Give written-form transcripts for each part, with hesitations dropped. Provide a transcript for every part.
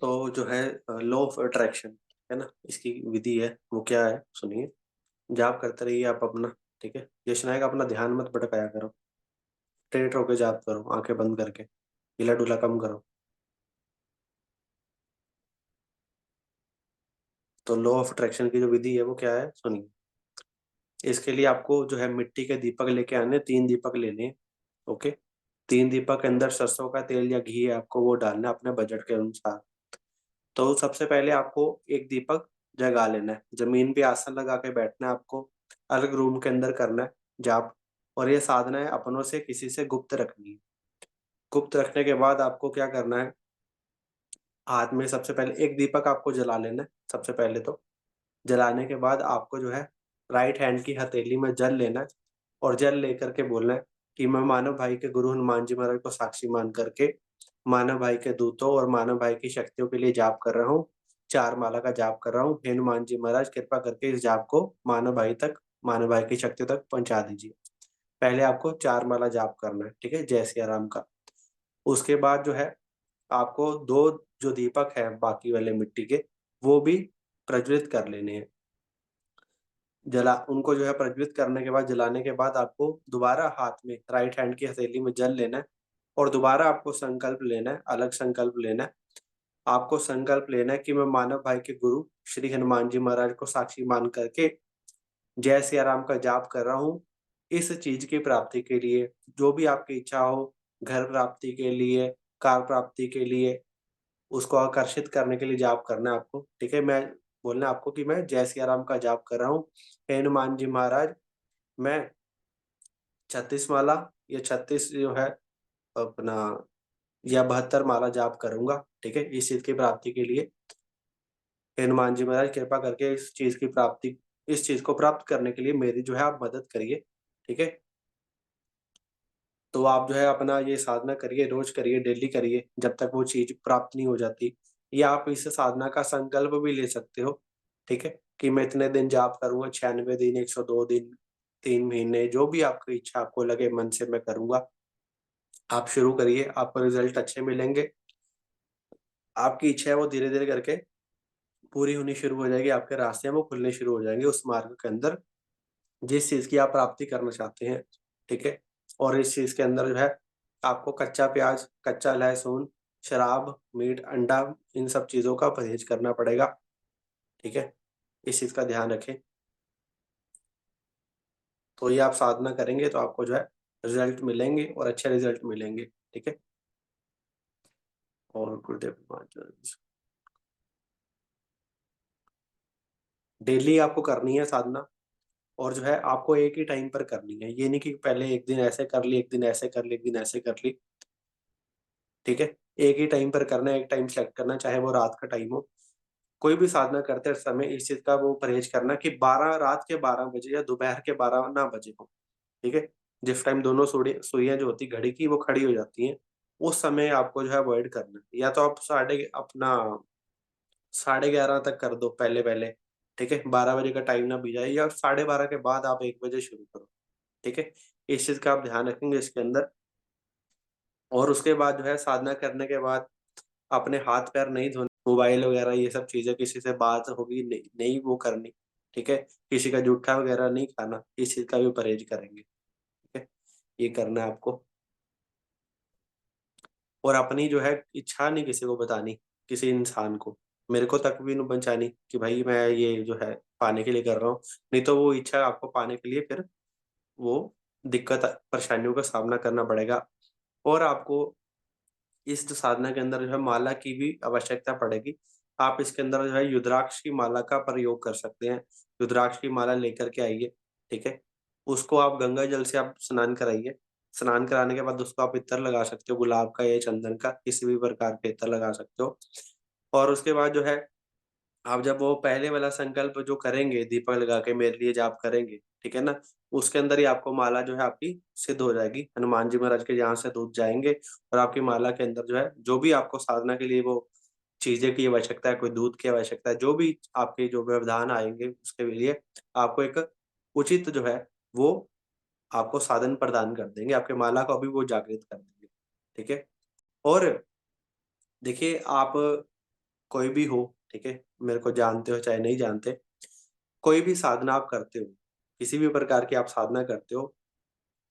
तो जो है लॉ ऑफ अट्रैक्शन है ना, इसकी विधि है वो क्या है सुनिए। जाप करते रहिए आप अपना, ठीक है। जैसे नायक अपना ध्यान मत भटकाया करो, स्ट्रेट होके जाप करो आंखें बंद करके, हिला डुला कम करो। तो लॉ ऑफ अट्रैक्शन की जो विधि है वो क्या है सुनिए। इसके लिए आपको जो है मिट्टी के दीपक लेके आने, 3 दीपक लेने हैं, ओके। 3 दीपक के अंदर सरसों का तेल या घी है, आपको वो डालना है अपने बजट के अनुसार। तो सबसे पहले आपको एक दीपक जगा लेना है, जमीन पे आसन लगा के बैठना है आपको, अलग रूम के अंदर करना है जाप। और ये साधना है अपनों से किसी से गुप्त रखनी है। गुप्त रखने के बाद आपको क्या करना है, हाथ में सबसे पहले एक दीपक आपको जला लेना है सबसे पहले तो। जलाने के बाद आपको जो है राइट हैंड की हथेली में जल लेना है, और जल लेकर के बोलना है कि मैं मानव भाई के गुरु हनुमान जी महाराज को साक्षी मान करके मानव भाई के दूतों और मानव भाई की शक्तियों के लिए जाप कर रहा हूँ। 4 माला का जाप कर रहा हूँ। हे हनुमान जी महाराज कृपा करके इस जाप को मानव भाई की शक्तियों तक पहुँचा दीजिए। पहले आपको 4 माला जाप करना है, ठीक है, जय सिया राम का। उसके बाद जो है आपको 2 जो दीपक हैं बाकी वाले मिट्टी के, वो भी प्रज्वलित कर लेने हैं। जला उनको जो है प्रज्वलित करने के बाद, जलाने के बाद आपको दोबारा हाथ में राइट हैंड की हथेली में जल लेना है, और दोबारा आपको संकल्प लेना है, अलग संकल्प लेना है। आपको संकल्प लेना है कि मैं मानव भाई के गुरु श्री हनुमान जी महाराज को साक्षी मान करके जय सिया राम का जाप कर रहा हूँ। इस चीज की प्राप्ति के लिए, जो भी आपकी इच्छा हो, घर प्राप्ति के लिए, कार प्राप्ति के लिए, उसको आकर्षित करने के लिए जाप करना है आपको, ठीक है। मैं बोलना है आपको कि मैं जय सिया राम का जाप कर रहा हूँ। हे हनुमान जी महाराज, मैं 36 माला या 36 जो है अपना, या 72 माला जाप करूँगा, ठीक है, इस चीज़ की प्राप्ति के लिए। हे हनुमान जी महाराज कृपा करके इस चीज़ को प्राप्त करने के लिए मेरी जो है आप मदद करिए, ठीक है। तो आप जो है अपना ये साधना करिए, रोज़ करिए, डेली करिए, जब तक वो चीज़ प्राप्त नहीं हो जाती। या आप इस साधना का संकल्प भी ले सकते हो, ठीक है, कि मैं इतने दिन जाप करूँगा, 96 दिन, 102 दिन, 3 महीने, जो भी आपकी इच्छा आपको लगे मन से मैं करूँगा। आप शुरू करिए, आपको रिज़ल्ट अच्छे मिलेंगे। आपकी इच्छा है वो धीरे-धीरे करके पूरी होनी शुरू हो जाएगी, आपके रास्ते हैं वो खुलने शुरू हो जाएँगे उस मार्ग के अंदर, जिस चीज़ की आप प्राप्ति करना चाहते हैं, ठीक है? और इस चीज़ के अंदर जो है आपको कच्चा प्याज़, कच्चा लहसुन, शराब, मीट, अंडा, इन सब चीज़ों का परहेज़ करना पड़ेगा, ठीक है? इस चीज़ का ध्यान रखें। तो ये आप साधना करेंगे तो आपको जो है रिज़ल्ट मिलेंगे और अच्छे रिज़ल्ट मिलेंगे, ठीक है? और गुरुदेव डेली आपको करनी है साधना, और जो है आपको एक ही टाइम पर करनी है। ये नहीं कि पहले एक दिन ऐसे कर ली, एक दिन ऐसे कर ली, एक दिन ऐसे कर ली, ठीक है? एक ही टाइम पर करना है, एक टाइम सेलेक्ट करना है, चाहे वो रात का टाइम हो। कोई भी साधना करते समय इस चीज़ का वो परहेज़ करना कि 12 रात के 12 बजे या दोपहर के 12 ना बजे हों, ठीक है? जिस टाइम दोनों सुइयाँ जो होती हैं घड़ी की वो खड़ी हो जाती हैं, उस समय आपको जो है अवॉइड करना है। या तो आप साढ़े 11 तक कर दो पहले-पहले, ठीक है? 12 बजे का टाइम ना बीत जाए, या साढ़े 12 के बाद आप 1 बजे शुरू करो, ठीक है? इस चीज़ का आप ध्यान रखेंगे इसके अंदर। और उसके बाद जो है साधना करने के बाद अपने हाथ-पैर नहीं धोने, मोबाइल वगैरह ये सब चीज़ें, किसी से बात होगी नहीं नहीं वो करनी, ठीक है? किसी का जूठा वगैरह नहीं खाना, इस चीज़ का भी परहेज़ करेंगे, ठीक है? ये करना है आपको। और अपनी जो है इच्छा नहीं किसी को बतानी, किसी इंसान को। मेरे को तक भी नहीं पहुँचानी कि भाई मैं ये जो है पाने के लिए कर रहा हूँ। नहीं तो वो इच्छा आपको पाने के लिए फिर वो परेशानियों का सामना करना पड़ेगा। और आपको इस साधना के अंदर जो है माला की भी आवश्यकता पड़ेगी। आप इसके अंदर जो है रुद्राक्ष की माला का प्रयोग कर सकते हैं। रुद्राक्ष की माला लेकर के आइए, ठीक है? उसको आप गंगा जल से आप स्नान कराइए। स्नान कराने के बाद उसको आप इत्र लगा सकते हो, गुलाब का या चंदन का, किसी भी प्रकार का इत्र लगा सकते हो। और उसके बाद जो है आप जब वो पहले वाला संकल्प जो करेंगे, दीपक लगा के मेरे लिए जाप करेंगे, ठीक है ना? उसके अंदर ही आपको माला जो है आपकी सिद्ध हो जाएगी। हनुमान जी महाराज के यहाँ से दूध जाएँगे, और आपकी माला के अंदर जो है, जो भी आपको साधना के लिए वो चीज़ें की आवश्यकता है, कोई दूध की आवश्यकता है, जो भी आपके जो व्यवधान आएँगे, उसके लिए आपको एक उचित जो है, वो आपको साधन प्रदान कर देंगे। आपकी माला को भी वो जागृत कर देंगे, ठीक है? और देखिए आप कोई भी हो, ठीक है, मेरे को जानते हो चाहे नहीं जानते, कोई भी साधना आप करते हो, किसी भी प्रकार की आप साधना करते हो,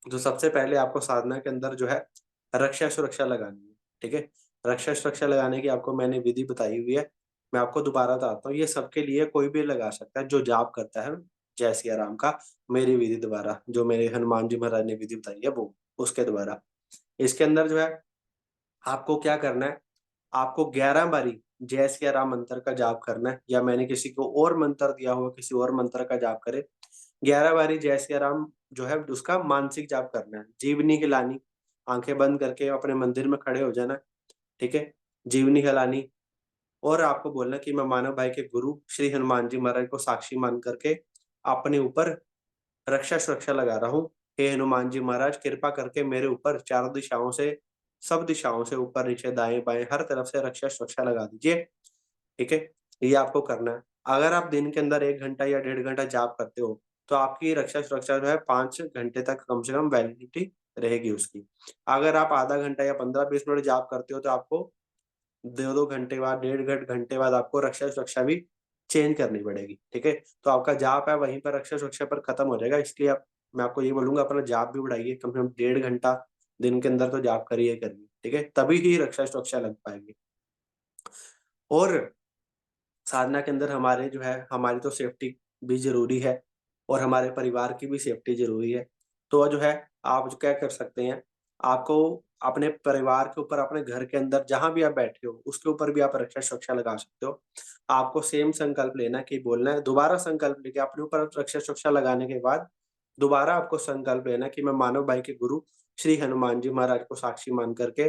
तो सबसे पहले आपको साधना के अंदर जो है रक्षा सुरक्षा लगानी है, ठीक है। रक्षा सुरक्षा लगाने की आपको मैंने विधि बताई हुई है, मैं आपको दोबारा बताता हूँ। ये सबके लिए कोई भी लगा सकता है जो जाप करता है जय सिया राम का, मेरी विधि द्वारा, जो मेरे हनुमान जी महाराज ने विधि बताई है वो, उसके द्वारा। इसके अंदर जो है आपको क्या करना है, आपको 11 बारी जय सिया राम मंत्र का जाप करना है, या मैंने किसी को और मंत्र दिया हुआ किसी और मंत्र का जाप करे। 11 बारी जय सिया राम जो है उसका मानसिक जाप करना है, जीवनी हिलानी, आंखें बंद करके अपने मंदिर में खड़े हो जाना, ठीक है। जीवनी हिलानी, और आपको बोलना कि मैं मानव भाई के गुरु श्री हनुमान जी महाराज को साक्षी मान करके अपने ऊपर रक्षा सुरक्षा लगा रहा हूँ। हे हनुमान जी महाराज, कृपा करके मेरे ऊपर चारों दिशाओं से, सब दिशाओं से, ऊपर नीचे दाएं बाएं हर तरफ से रक्षा सुरक्षा लगा दीजिए, ठीक है। ये आपको करना है। अगर आप दिन के अंदर 1 घंटा या 1.5 घंटा जाप करते हो, तो आपकी रक्षा सुरक्षा जो है 5 घंटे तक कम से कम वैलिडिटी रहेगी उसकी। अगर आप आधा घंटा या 15-20 मिनट जाप करते हो, तो आपको 2-2 घंटे बाद, 1.5 घंटे बाद आपको रक्षा सुरक्षा भी चेंज करनी पड़ेगी, ठीक है। तो आपका जाप है वहीं पर रक्षा सुरक्षा पर खत्म हो जाएगा, इसलिए आप, मैं आपको ये बोलूंगा अपना जाप भी बढ़ाइए, कम से कम 1.5 घंटा दिन के अंदर तो जाप करिए करिए, ठीक है, तभी ही रक्षा सुरक्षा लग पाएगी। और साधना के अंदर हमारे जो है, हमारी तो सेफ्टी भी ज़रूरी है, और हमारे परिवार की भी सेफ्टी ज़रूरी है। तो जो है, आप जो क्या कर सकते हैं, आपको अपने परिवार के ऊपर, अपने घर के अंदर जहाँ भी आप बैठे हो, उसके ऊपर भी आप रक्षा सुरक्षा लगा सकते हो। आपको सेम संकल्प लेना है कि बोलना है, दोबारा संकल्प लेके अपने ऊपर रक्षा सुरक्षा लगाने के बाद, दोबारा आपको संकल्प लेना है कि मैं मानव भाई के गुरु श्री हनुमान जी महाराज को साक्षी मान करके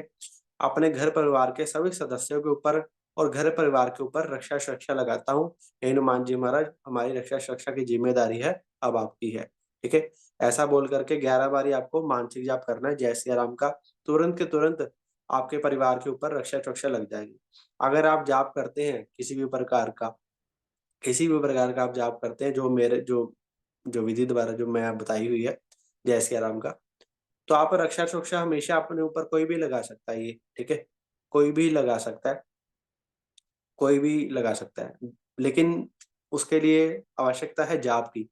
अपने घर परिवार के सभी सदस्यों के ऊपर और घर परिवार के ऊपर रक्षा सुरक्षा लगाता हूँ। हे हनुमान जी महाराज, हमारी रक्षा सुरक्षा की जिम्मेदारी है, अब आपकी है, ठीक है। ऐसा बोल करके 11 बारी आपको मानसिक जाप करना है जय सिया राम का, तुरंत के तुरंत आपके परिवार के ऊपर रक्षा सुरक्षा लग जाएगी। अगर आप जाप करते हैं किसी भी प्रकार का आप जाप करते हैं, जो मेरे जो जो विधि द्वारा जो मैं बताई हुई है जय सिया राम का, तो आप रक्षा सुरक्षा हमेशा अपने ऊपर कोई भी लगा सकता है ये, ठीक है। कोई भी लगा सकता है, कोई भी लगा सकता है। लेकिन उसके लिए आवश्यकता है जाप की,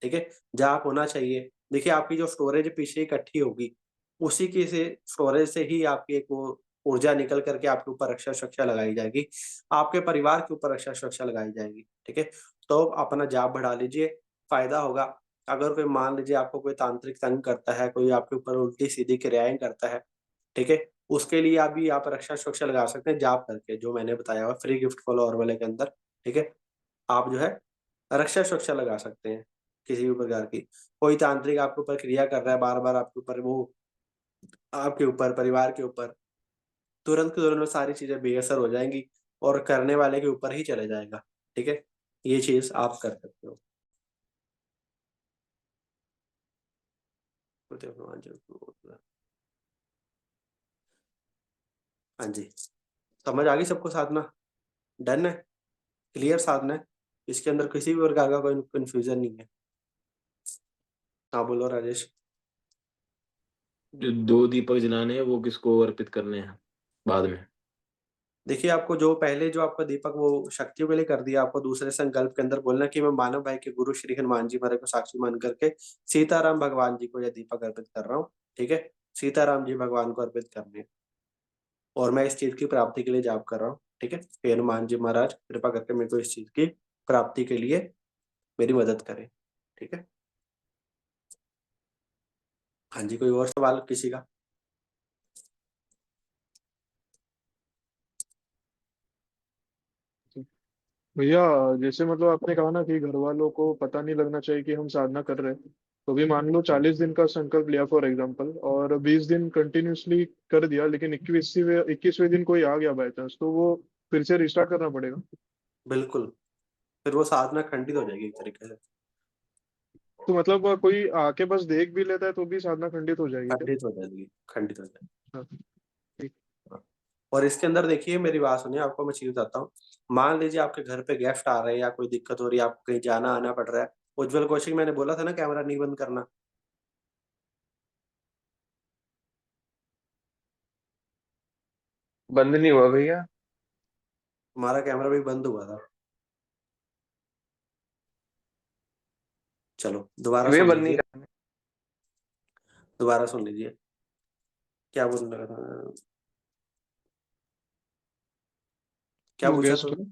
ठीक है? जाप होना चाहिए। देखिए, आपकी जो स्टोरेज पीछे इकट्ठी होगी, उसी की से स्टोरेज से ही आपकी एक वो ऊर्जा निकल कर के आपके ऊपर रक्षा-सुरक्षा लगाई जाएगी। आपके परिवार के ऊपर रक्षा-सुरक्षा लगाई जाएगी, ठीक है? तो अपना जाप बढ़ा लीजिए, फ़ायदा होगा। अगर कोई मान लीजिए आपको कोई तांत्रिक तंग करता है, कोई आपके ऊपर उल्टी-सीधी क्रियाएँ करता है, ठीक है? उसके लिए अभी आप रक्षा सुरक्षा लगा सकते हैं जाप करके, जो मैंने बताया हुआ फ्री गिफ्ट फॉलोअर वाले के अंदर, ठीक है? आप जो है रक्षा सुरक्षा लगा सकते हैं, किसी भी प्रकार की। कोई तांत्रिक आपके ऊपर क्रिया कर रहा है बार-बार आपके ऊपर, वो आपके ऊपर, परिवार के ऊपर, तुरंत के तुरंत वो सारी चीज़ें बेअसर हो जाएँगी और करने वाले के ऊपर ही चले जाएगा, ठीक है? ये चीज़ आप कर सकते हो। हाँ जी, समझ आ गई सबको साधना? डन है? क्लियर साधना है? इसके अंदर किसी भी प्रकार का कोई कन्फ्यूज़न नहीं है। हाँ, बोलो राजेश। जो 2 दीपक जलाने हैं वो किसको अर्पित करने हैं बाद में? देखिए, आपको जो पहले जो आपका दीपक वो शक्तियों के लिए कर दिया, आपको दूसरे संकल्प के अंदर बोलना है कि मैं मानव भाई के गुरु श्री हनुमान जी महाराज को साक्षी मान करके सीताराम भगवान जी को यह दीपक अर्पित कर रहा हूँ, ठीक है? सीताराम जी भगवान को अर्पित करने हैं, और मैं इस चीज़ की प्राप्ति के लिए जाप कर रहा हूँ, ठीक है? हे हनुमान जी महाराज, कृपा करके मेरे को इस चीज़ की प्राप्ति के लिए मेरी मदद करें, ठीक है? हाँ जी, कोई और सवाल किसी का? भैया, जैसे मतलब आपने कहा ना कि घर वालों को पता नहीं लगना चाहिए कि हम साधना कर रहे हैं। तो भी मान लो 40 दिन का संकल्प लिया फॉर एग्जांपल, और 20 दिन कंटिन्यूअसली कर दिया, लेकिन 21वें दिन कोई आ गया बाय चांस, तो वो फिर से रिस्टार्ट करना पड़ेगा? बिल्कुल, फिर वो साधना खंडित हो जाएगी एक तरीके से, तो मतलब कोई आके बस देख भी लेता है तो भी साधना खंडित हो जाएगी क्या? खंडित हो जाएगी। हाँ, ठीक। हाँ। और इसके अंदर देखिए, मेरी बात सुनिए, आपको मैं चीज़ बताता हूँ। मान लीजिए आपके घर पे गेस्ट आ रहे हैं या कोई दिक्कत हो रही है, आपको कहीं जाना-आना पड़ रहा है। उज्ज्वल कौशिक, मैंने बोला था ना कैमरा नहीं बंद करना। बंद नहीं हुआ भैया। हमारा कैमरा भी बंद हुआ था। चलो दोबारा वे सुन बंद नहीं लीजिए, करना। दोबारा सुन लीजिए क्या बोलने लगा था, क्या वो पूछा था गेस्ट तुमने?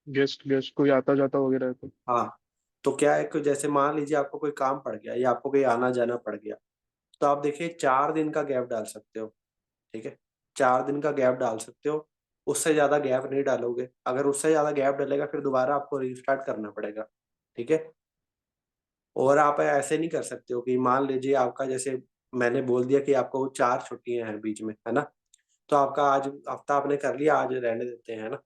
गेस्ट गेस्ट कोई आता जाता वगैरह है तो। हाँ, तो क्या है कि जैसे मान लीजिए आपको कोई काम पड़ गया या आपको कहीं आना जाना पड़ गया, तो आप देखिए 4 दिन का गैप डाल सकते हो। ठीक है, 4 दिन का गैप डाल सकते हो, उससे ज्यादा गैप नहीं डालोगे। अगर उससे ज्यादा गैप डालेगा फिर दोबारा आपको रीस्टार्ट करना पड़ेगा। ठीक है, और आप ऐसे नहीं कर सकते हो कि मान लीजिए आपका जैसे मैंने बोल दिया कि आपको 4 छुट्टियां हैं बीच में, है ना, तो आपका आज हफ्ता आपने कर लिया, आज रहने देते हैं, है ना,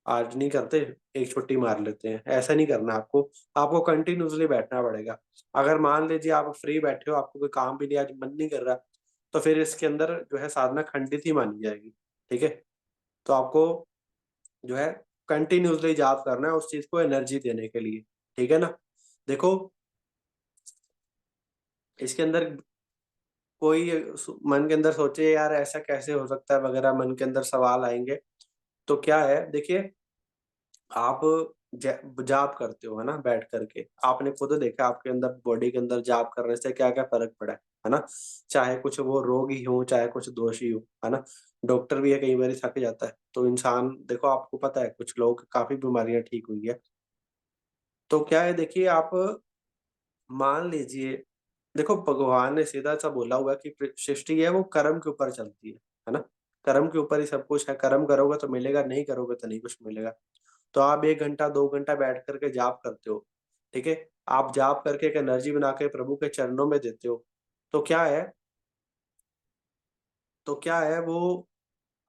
आज नहीं करते, एक छुट्टी मार लेते हैं, ऐसा नहीं करना आपको। आपको कंटिन्यूअसली बैठना पड़ेगा। अगर मान लीजिए आप फ्री बैठे हो, आपको कोई काम भी नहीं, आज मन नहीं कर रहा, तो फिर इसके अंदर जो है साधना खंडित ही मानी जाएगी। ठीक है, तो आपको जो है कंटिन्यूअसली जाप करना है उस चीज को एनर्जी देने के लिए। ठीक है ना, देखो इसके अंदर कोई मन के अंदर सोचे यार ऐसा कैसे हो सकता है वगैरह, मन के अंदर सवाल आएंगे। तो क्या है देखिए, आप जाप करते हो, है ना, बैठ करके आपने खुद देखा आपके अंदर बॉडी के अंदर जाप करने से क्या क्या फर्क पड़ा है ना। चाहे कुछ वो रोग ही हो, चाहे कुछ दोष ही हो, है ना। डॉक्टर भी है कई बार थक जाता है, तो इंसान देखो आपको पता है कुछ लोग काफी बीमारियां ठीक हुई है। तो क्या है देखिए, आप मान लीजिए, देखो भगवान ने सीधा सा बोला हुआ है कि सृष्टि है वो कर्म के ऊपर चलती है ना। कर्म के ऊपर ही सब कुछ है, कर्म करोगे तो मिलेगा, नहीं करोगे तो नहीं कुछ मिलेगा। तो आप 1 घंटा 2 घंटा बैठ करके जाप करते हो, ठीक है, आप जाप करके एक एनर्जी बना के प्रभु के चरणों में देते हो। तो क्या है, तो क्या है वो,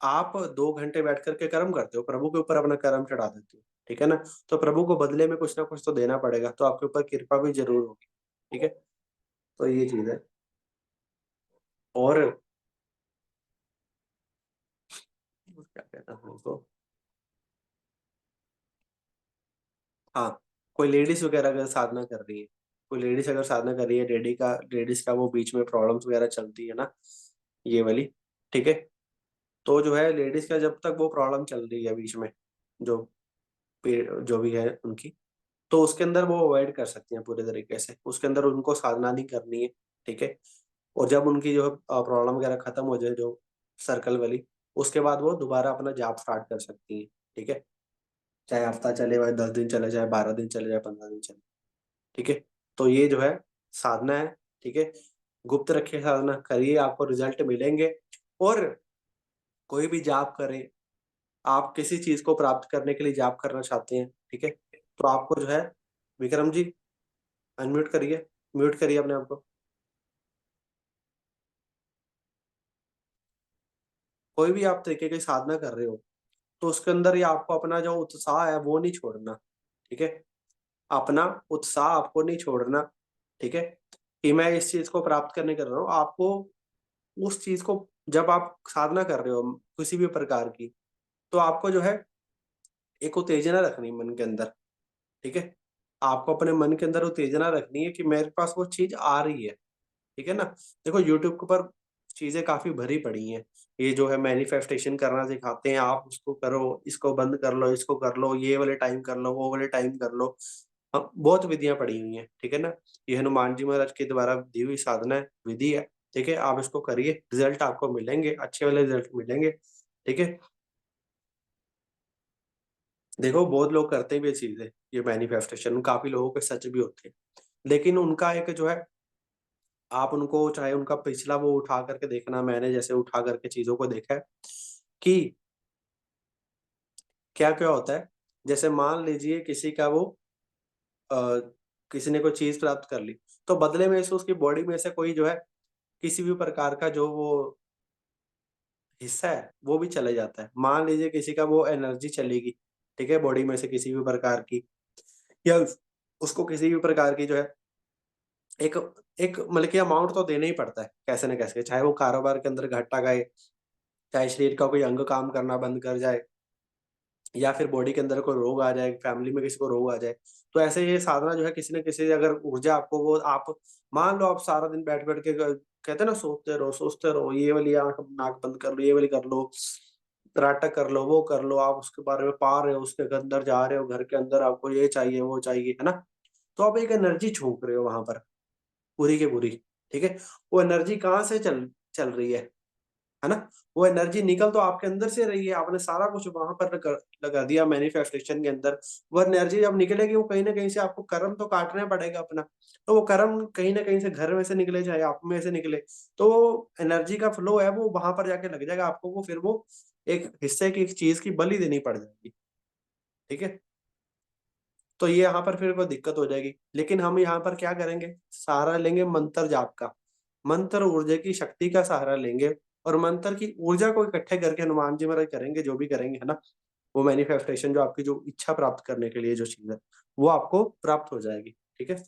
आप 2 घंटे बैठ करके कर्म करते हो, प्रभु के ऊपर अपना कर्म चढ़ा देते हो। ठीक है ना, तो प्रभु को बदले में कुछ ना कुछ तो देना पड़ेगा, तो आपके ऊपर कृपा भी जरूर होगी। ठीक है, तो ये चीज है। और क्या कहता हूँ उसको, हाँ, कोई लेडीज वगैरह अगर साधना कर रही है, कोई लेडीज अगर साधना कर रही है, लेडीज का वो बीच में प्रॉब्लम्स वगैरह चलती है ना, ये वाली, ठीक है, तो जो है लेडीज का जब तक वो प्रॉब्लम चल रही है बीच में, जो जो भी है उनकी, तो उसके अंदर वो अवॉइड कर सकती हैं पूरे तरीके से, उसके अंदर उनको साधना नहीं करनी है। ठीक है, और जब उनकी जो प्रॉब्लम वगैरह खत्म हो जाए, जो सर्कल वाली, उसके बाद वो दोबारा अपना जाप स्टार्ट कर सकती हैं। ठीक है, चाहे हफ्ता चले, चाहे 10 दिन चले, चाहे 12 दिन चले, चाहे 15 दिन चले। ठीक है, तो ये जो है साधना है। ठीक है, गुप्त रखिए, साधना करिए, आपको रिजल्ट मिलेंगे। और कोई भी जाप करें, आप किसी चीज को प्राप्त करने के लिए जाप करना चाहते हैं, ठीक है, तो आपको जो है, विक्रम जी अनम्यूट करिए, म्यूट करिए अपने आप को। कोई भी आप तरीके की साधना कर रहे हो, तो उसके अंदर ही आपको अपना जो उत्साह है वो नहीं छोड़ना। ठीक है, अपना उत्साह आपको नहीं छोड़ना। ठीक है, कि मैं इस चीज को प्राप्त करने कर रहा हूँ, आपको उस चीज को, जब आप साधना कर रहे हो किसी भी प्रकार की, तो आपको जो है एक उत्तेजना रखनी मन के अंदर। ठीक है, आपको अपने मन के अंदर उत्तेजना रखनी है कि मेरे पास वो चीज आ रही है। ठीक है ना, देखो यूट्यूब के ऊपर चीजें काफी भरी पड़ी हैं, ये जो है मैनिफेस्टेशन करना सिखाते हैं, आप उसको करो, इसको बंद कर लो, इसको कर लो, ये वाले टाइम कर लो, वो वाले टाइम कर लो। बहुत विधियां पड़ी हुई हैं। ठीक है ना, ये हनुमान जी महाराज के द्वारा दी हुई साधना है, विधि है। ठीक है, आप इसको करिए, रिजल्ट आपको मिलेंगे, अच्छे वाले रिजल्ट मिलेंगे। ठीक है, देखो बहुत लोग करते भी ये चीजें, ये मैनिफेस्टेशन काफी लोगों के सच भी होते हैं, लेकिन उनका एक जो है, आप उनको चाहे उनका पिछला वो उठा करके देखना, मैंने जैसे उठा करके चीजों को देखा है कि क्या क्या होता है। जैसे मान लीजिए किसी का वो अ, किसी ने कोई चीज प्राप्त कर ली, तो बदले में से उसकी बॉडी में से कोई जो है किसी भी प्रकार का जो वो हिस्सा है वो भी चले जाता है। मान लीजिए किसी का वो एनर्जी चलेगी, ठीक है, बॉडी में से किसी भी प्रकार की, या उसको किसी भी प्रकार की जो है एक एक मतलब कि अमाउंट तो देना ही पड़ता है कैसे न कैसे, चाहे वो कारोबार के अंदर घाटा गए, चाहे शरीर का कोई अंग काम करना बंद कर जाए, या फिर बॉडी के अंदर कोई रोग आ जाए, फैमिली में किसी को रोग आ जाए। तो ऐसे ये साधना जो है किसी न किसी अगर ऊर्जा आपको वो आप मान लो आप सारा दिन बैठ बैठ के कहते हैं ना, सोचते रहो सोचते रहो, ये वाली आंख नाक बंद कर लो, ये वाली कर लो, त्राटक कर लो, वो कर लो, आप उसके बारे में पा रहे हो, उसके अंदर जा रहे हो, घर के अंदर आपको ये चाहिए वो चाहिए, है ना। तो आप एक एनर्जी झोंक रहे हो वहां पर, पूरी की पूरी। ठीक है, वो एनर्जी कहाँ से चल चल रही है ना। वो एनर्जी निकल तो आपके अंदर से रही है, आपने सारा कुछ वहां पर लगा दिया मैनिफेस्टेशन के अंदर। वो एनर्जी जब निकलेगी, वो कहीं ना कहीं से आपको कर्म तो काटना पड़ेगा अपना। तो वो कर्म कहीं ना कहीं से घर में से निकले चाहे आप में से निकले, तो वो एनर्जी का फ्लो है वो वहां पर जाके लग जाएगा आपको, वो फिर वो एक हिस्से की एक चीज की बलि देनी पड़ जाएगी। ठीक है, तो ये यहाँ पर फिर कोई दिक्कत हो जाएगी। लेकिन हम यहाँ पर क्या करेंगे, सहारा लेंगे मंत्र जाप का, मंत्र ऊर्जा की शक्ति का सहारा लेंगे, और मंत्र की ऊर्जा को इकट्ठे करके हनुमान जी महाराज करेंगे जो भी करेंगे, है ना। वो मैनिफेस्टेशन जो आपकी जो इच्छा प्राप्त करने के लिए जो चीज है, वो आपको प्राप्त हो जाएगी। ठीक है,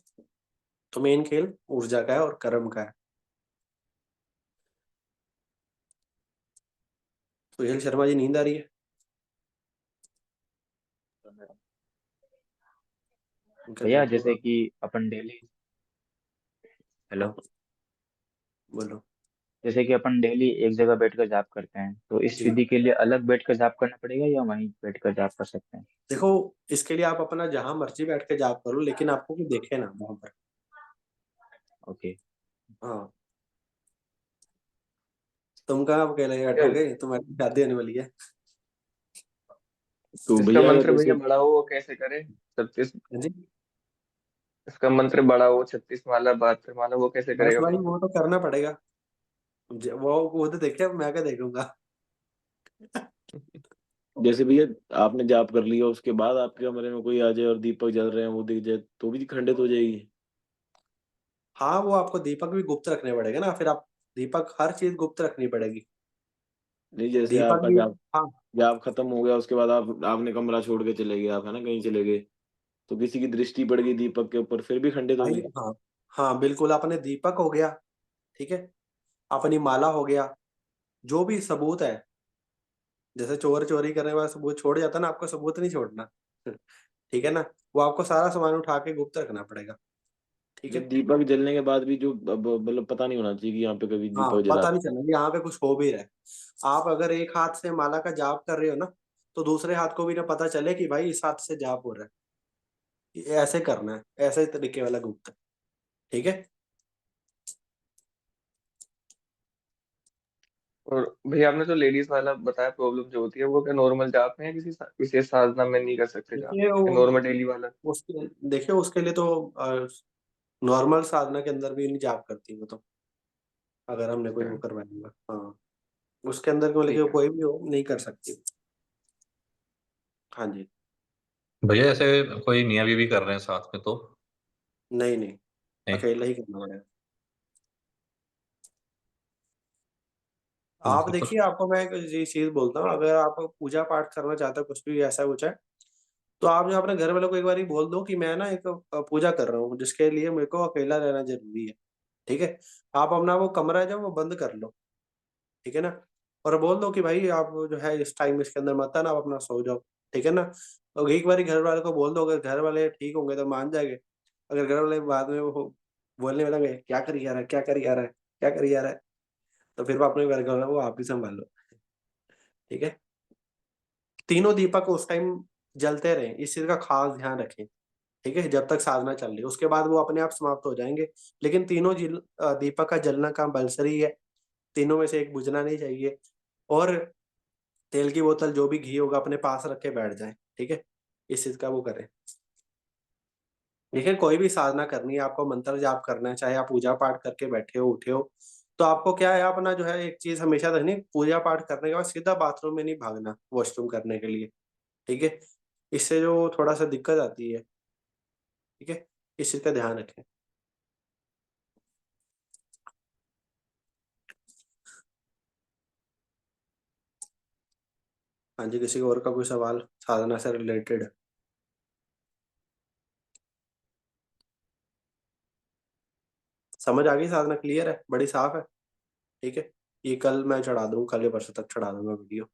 तो मेन खेल ऊर्जा का है और कर्म का है। सुहेल शर्मा जी, नींद आ रही है? उनका भैया नेट जैसे कि अपन डेली, हाँ, हेलो, बोलो। जैसे कि अपन डेली एक जगह बैठकर जाप करते हैं, तो इस जी, विधि के लिए अलग बैठकर जाप करना पड़ेगा या वहीं बैठकर जाप कर सकते हैं? देखो, इसके लिए आप अपना जहां मर्जी बैठ के जाप करो, लेकिन आपको कोई देखे ना वहां पर। ओके। हाँ, तुम कहाँ अकेले बैठोगे, तुम्हारी शादी होने वाली है। तो इसका भैया अगर मंत्र भैया जैसे बड़ा हो वो कैसे करे? 36। हाँ जी, इसका मंत्र बड़ा हो, 36 माला 72 माला, वो कैसे बस करेगा भाई फिर? वो तो करना पड़ेगा। वो तो देखे, मैं क्या देखूंगा। जैसे भैया आपने जाप कर लिया, उसके बाद आपके कमरे में कोई आ जाए और दीपक जल रहे हैं वो दिख जाए, तो भी खंडित हो जाएगी? हाँ, वो आपको दीपक भी गुप्त रखने पड़ेगा ना, फिर आप दीपक हर चीज गुप्त रखनी पड़ेगी। नहीं, जैसे दीपक आपका भी, जाप हाँ जाप खत्म हो गया, उसके बाद आपने कमरा छोड़ के चले गए, आप है ना कहीं चले गए, तो किसी की दृष्टि पड़ गई दीपक के ऊपर, फिर भी खंडित भाई, होगी? हाँ हाँ बिल्कुल, अपने दीपक हो गया, ठीक है, अपनी माला हो गया, जो भी सबूत है, जैसे चोर चोरी करने वाला सबूत छोड़ जाता है ना, आपको सबूत नहीं छोड़ना। ठीक है ना, वो आपको सारा सामान उठा के गुप्त रखना पड़ेगा। ठीक जो है, दीपक जलने के बाद भी जो मतलब पता नहीं होना चाहिए कि यहाँ पे कभी हाँ, दीपक जला। पता नहीं चलना कि यहाँ पे कुछ हो भी रहा है। आप अगर एक हाथ से माला का जाप कर रहे हो ना, तो दूसरे हाथ को भी ना पता चले कि भाई इस हाथ से जाप हो रहा है। ये ऐसे करना है, ऐसे तरीके वाला गुप्त। ठीक है, और भैया आपने जो लेडीज वाला बताया प्रॉब्लम जो होती है, वो क्या नॉर्मल जाप में या किसी विशेष साधना में नहीं कर सकते जाप? देखिए वो, नॉर्मल डेली वाला? उसके लिए तो नॉर्मल साधना के अंदर भी नहीं जाप करती वो तो, अगर हमने कोई अच्छा, वो करवाएंगे, हाँ, उसके अंदर को लेके ठीक है। कोई भी हो नहीं कर सकती। हाँ जी, भैया ऐसे कोई मियाँ बीवी कर रहे हैं साथ में तो नहीं नहीं, नहीं? अकेला ही करना पड़ेगा। ठीक आप है, देखिए, आपको मैं एक ये चीज बोलता हूँ, अगर आप पूजा पाठ करना चाहते हो, कुछ भी ऐसा कुछ है, तो आप जो अपने घर वालों को एक बार बोल दो कि मैं ना एक पूजा कर रहा हूँ, जिसके लिए मेरे को अकेला रहना जरूरी है। ठीक है, आप अपना वो कमरा है जो वो बंद कर लो। ठीक है ना, और बोल दो कि भाई आप जो है इस टाइम इसके अंदर मत आना, आप अपना सो जाओ। ठीक है ना, और एक बार घर वाले को बोल दो, अगर घर वाले ठीक होंगे तो मान जाएंगे। अगर घर वाले बाद में वो बोलने लगेंगे क्या करी जा रहा है, क्या करी जा रहा है, क्या करी जा रहा है, तो फिर वो अपने घर का वो आप ही संभाल लो। ठीक है, तीनों दीपक उस टाइम जलते रहे, इस चीज का खास ध्यान रखें। ठीक है, जब तक साधना चल रही है, उसके बाद वो अपने आप समाप्त हो जाएंगे। लेकिन तीनों दीपक का जलना कंपल्सरी है, तीनों में से एक बुझना नहीं चाहिए। और तेल की बोतल जो भी घी होगा अपने पास रख के बैठ जाए। ठीक है, इस चीज का वो करें। देखिए, कोई भी साधना करनी है, आपको मंत्र जाप करना है, चाहे आप पूजा पाठ करके बैठे हो उठे हो, तो आपको क्या है, अपना जो है एक चीज हमेशा रखनी, पूजा पाठ करने के बाद सीधा बाथरूम में नहीं भागना वॉशरूम करने के लिए। ठीक है, इससे जो थोड़ा सा दिक्कत आती है। ठीक है, इस चीज का ध्यान रखें। हाँ जी, किसी और का कोई सवाल साधना से रिलेटेड? समझ आ गई, साधना क्लियर है, बड़ी साफ है। ठीक है, ये कल मैं चढ़ा दूँ, कल या परसों तक चढ़ा दूंगा वीडियो।